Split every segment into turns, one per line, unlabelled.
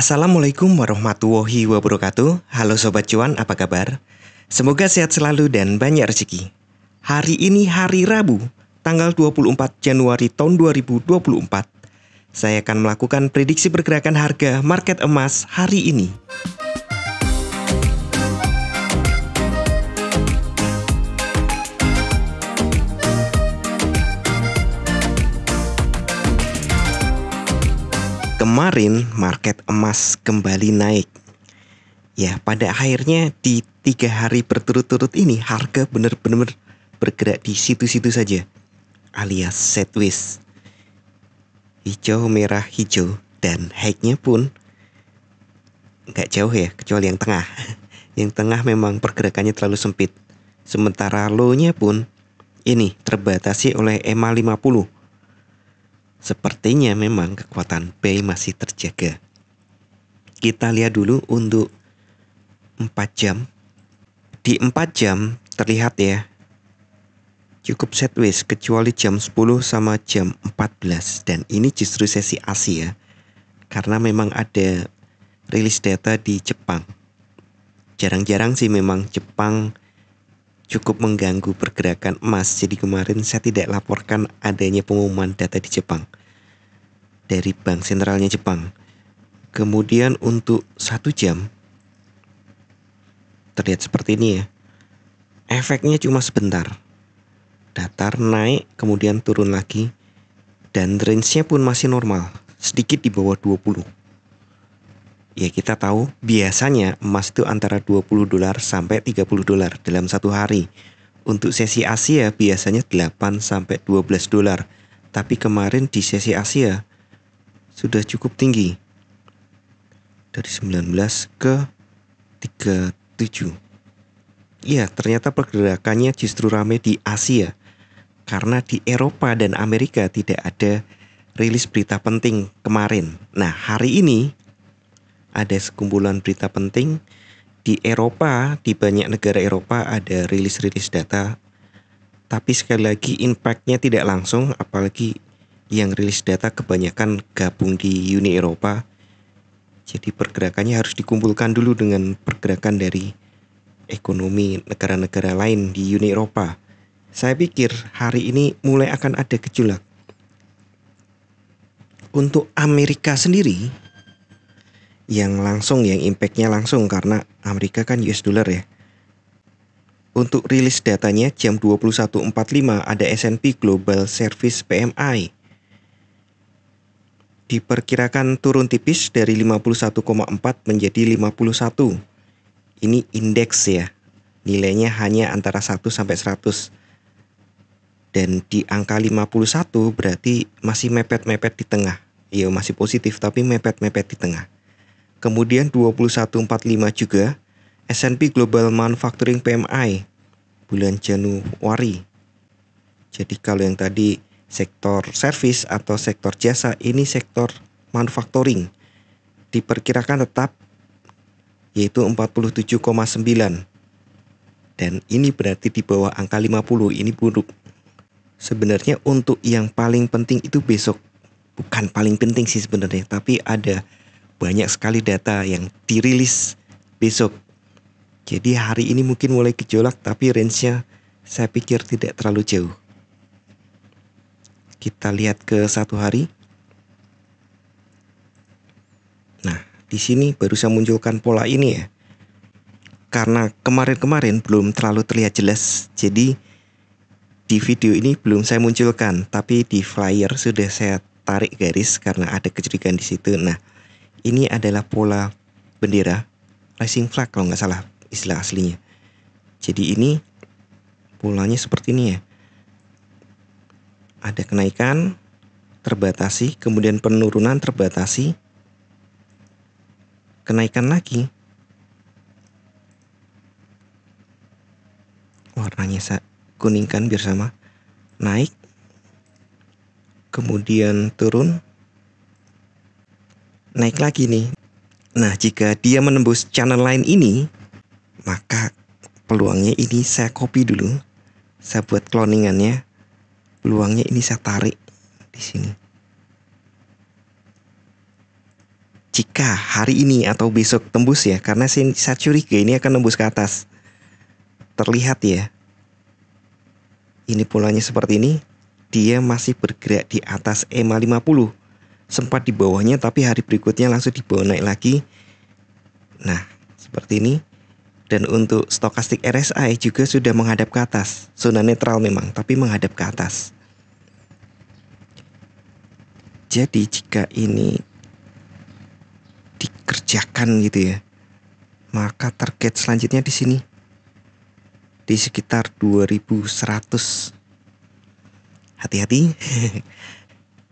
Assalamualaikum warahmatullahi wabarakatuh. Halo Sobat Cuan, apa kabar? Semoga sehat selalu dan banyak rezeki. Hari ini hari Rabu, tanggal 24 Januari tahun 2024. Saya akan melakukan prediksi pergerakan harga market emas hari ini. Kemarin market emas kembali naik. Ya, pada akhirnya di 3 hari berturut-turut ini harga benar-benar bergerak di situ-situ saja, alias sideways. Hijau, merah, hijau, dan high-nya pun nggak jauh ya, kecuali yang tengah. Yang tengah memang pergerakannya terlalu sempit. Sementara low-nya pun ini terbatasi oleh EMA 50. Sepertinya memang kekuatan buy masih terjaga. Kita lihat dulu untuk 4 jam. Di 4 jam terlihat ya, cukup sideways kecuali jam 10 sama jam 14. Dan ini justru sesi Asia, karena memang ada rilis data di Jepang. Jarang-jarang sih memang Jepang cukup mengganggu pergerakan emas. Jadi kemarin saya tidak laporkan adanya pengumuman data di Jepang dari Bank Sentralnya Jepang. Kemudian untuk 1 jam terlihat seperti ini ya. Efeknya cuma sebentar. Datar naik kemudian turun lagi. Dan range-nya pun masih normal, sedikit di bawah 20. Ya, kita tahu biasanya emas itu antara 20 dolar sampai 30 dolar dalam satu hari. Untuk sesi Asia biasanya 8 sampai 12 dolar. Tapi kemarin di sesi Asia sudah cukup tinggi. Dari 19 ke 37. Iya, ternyata pergerakannya justru ramai di Asia. Karena di Eropa dan Amerika tidak ada rilis berita penting kemarin. Nah, hari ini ada sekumpulan berita penting di Eropa. Di banyak negara Eropa ada rilis-rilis data. Tapi sekali lagi impact-nya tidak langsung, apalagi yang rilis data kebanyakan gabung di Uni Eropa. Jadi pergerakannya harus dikumpulkan dulu dengan pergerakan dari ekonomi negara-negara lain di Uni Eropa. Saya pikir hari ini mulai akan ada gejolak. Untuk Amerika sendiri, yang impact-nya langsung karena Amerika kan US dollar ya. Untuk rilis datanya jam 21.45 ada S&P Global Service PMI. Diperkirakan turun tipis dari 51,4 menjadi 51. Ini indeks ya. Nilainya hanya antara 1 sampai 100. Dan di angka 51 berarti masih mepet-mepet di tengah. Ya, masih positif tapi mepet-mepet di tengah. Kemudian 21.45 juga S&P Global Manufacturing PMI bulan Januari. Jadi kalau yang tadi sektor service atau sektor jasa, ini sektor manufacturing diperkirakan tetap yaitu 47,9. Dan ini berarti di bawah angka 50. Ini buruk. Sebenarnya untuk yang paling penting itu besok. Bukan paling penting sih sebenarnya, tapi ada banyak sekali data yang dirilis besok. Jadi hari ini mungkin mulai gejolak, tapi range-nya saya pikir tidak terlalu jauh. Kita lihat ke 1 hari. Nah, di sini baru saya munculkan pola ini ya. Karena kemarin-kemarin belum terlalu terlihat jelas, jadi di video ini belum saya munculkan, tapi di flyer sudah saya tarik garis karena ada kecurigaan di situ. Nah, ini adalah pola bendera rising flag kalau nggak salah istilah aslinya. Jadi ini polanya seperti ini ya. Ada kenaikan terbatasi, kemudian penurunan terbatasi, kenaikan lagi. Warnanya saya kuningkan biar sama. Naik, kemudian turun, naik lagi nih. Nah, jika dia menembus channel line ini, maka peluangnya ini saya copy dulu. Saya buat cloningannya. Peluangnya ini saya tarik di sini. jika hari ini atau besok tembus ya, karena saya curiga ini akan tembus ke atas. Terlihat ya, ini polanya seperti ini. Dia masih bergerak di atas EMA 50. Sempat di bawahnya tapi hari berikutnya langsung dibawa naik lagi. Nah, seperti ini. Dan untuk stokastik RSI juga sudah menghadap ke atas. Zona netral memang, tapi menghadap ke atas. Jadi jika ini dikerjakan gitu ya, maka target selanjutnya di sini di sekitar 2100. Hati-hati.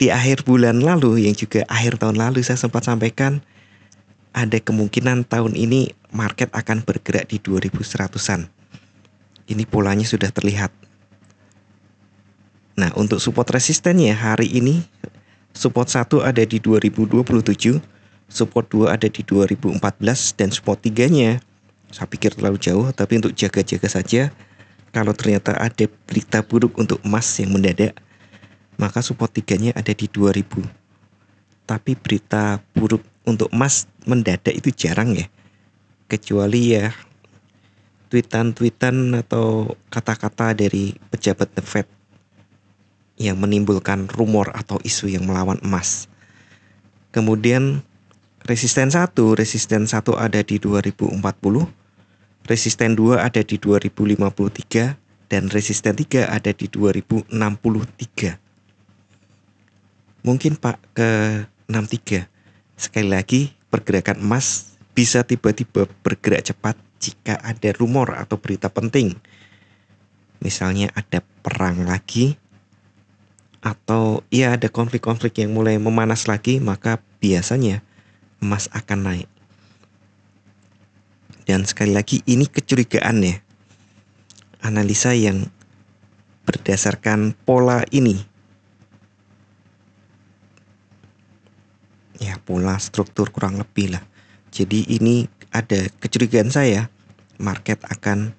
Di akhir bulan lalu yang juga akhir tahun lalu saya sempat sampaikan ada kemungkinan tahun ini market akan bergerak di 2100-an. Ini polanya sudah terlihat. Nah, untuk support resistennya hari ini support 1 ada di 2027, support 2 ada di 2014, dan support 3-nya saya pikir terlalu jauh, tapi untuk jaga-jaga saja. Kalau ternyata ada berita buruk untuk emas yang mendadak, maka support 3-nya ada di 2000. Tapi berita buruk untuk emas mendadak itu jarang ya. Kecuali ya tweetan atau kata-kata dari pejabat The Fed yang menimbulkan rumor atau isu yang melawan emas. Kemudian resisten 1 ada di 2040, resisten 2 ada di 2053, dan resisten 3 ada di 2063. Mungkin Pak ke 63. Sekali lagi, pergerakan emas bisa tiba-tiba bergerak cepat jika ada rumor atau berita penting. Misalnya ada perang lagi, atau ya ada konflik-konflik yang mulai memanas lagi, maka biasanya emas akan naik. Dan sekali lagi ini kecurigaan ya, analisa yang berdasarkan pola ini ya, pola struktur kurang lebih lah. Jadi ini ada kecurigaan saya market akan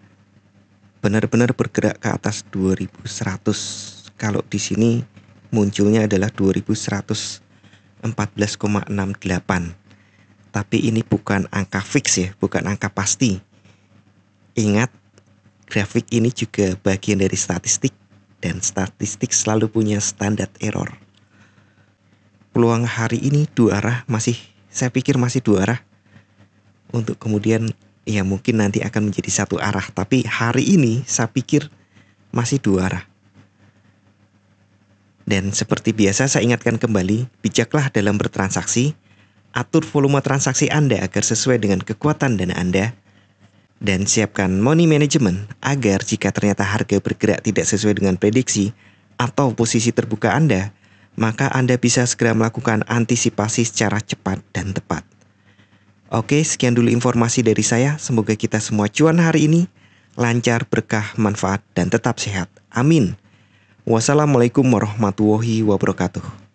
benar-benar bergerak ke atas 2100. Kalau di sini munculnya adalah 2114,68. Tapi ini bukan angka fix ya, bukan angka pasti. Ingat, grafik ini juga bagian dari statistik, dan statistik selalu punya standar error. Peluang hari ini dua arah, saya pikir masih dua arah. Untuk kemudian ya mungkin nanti akan menjadi satu arah, tapi hari ini saya pikir masih dua arah. Dan seperti biasa saya ingatkan kembali, bijaklah dalam bertransaksi, atur volume transaksi Anda agar sesuai dengan kekuatan dana Anda, dan siapkan money management agar jika ternyata harga bergerak tidak sesuai dengan prediksi atau posisi terbuka Anda, maka Anda bisa segera melakukan antisipasi secara cepat dan tepat. Oke, sekian dulu informasi dari saya. Semoga kita semua cuan hari ini, lancar, berkah, manfaat, dan tetap sehat. Amin. Wassalamualaikum warahmatullahi wabarakatuh.